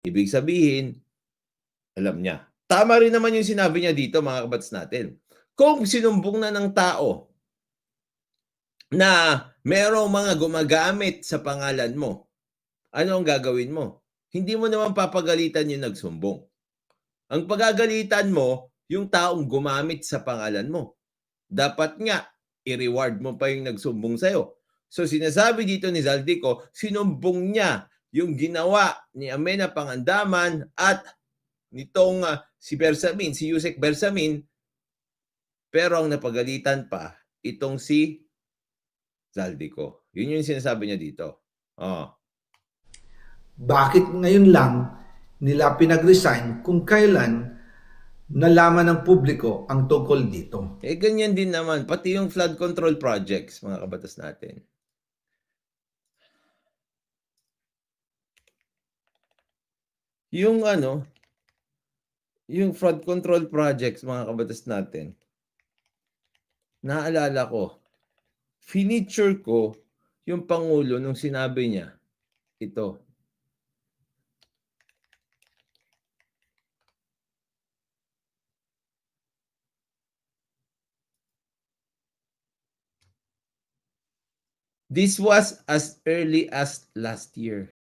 Ibig sabihin, alam niya. Tama rin naman yung sinabi niya dito, mga kabats natin. Kung sinumbong na ng tao na merong mga gumagamit sa pangalan mo, ano ang gagawin mo? Hindi mo naman papagalitan yung nagsumbong. Ang pagagalitan mo, yung taong gumamit sa pangalan mo. Dapat nga, i-reward mo pa yung nagsumbong sa'yo. So sinasabi dito ni Zaldico, sinumbong niya yung ginawa ni Amena Pangandaman at nitong si Bersamin, si Yusek Bersamin, pero ang napagalitan pa itong si Zaldico. Yun yung sinasabi niya dito. Oh. Bakit ngayon lang nila pinag-resign kung kailan nalaman ng publiko ang tungkol dito? Ganyan din naman. Pati yung flood control projects, mga kabatas natin. Yung yung flood control projects, mga kabatas natin, naalala ko, finiture ko yung Pangulo nung sinabi niya, ito. This was as early as last year.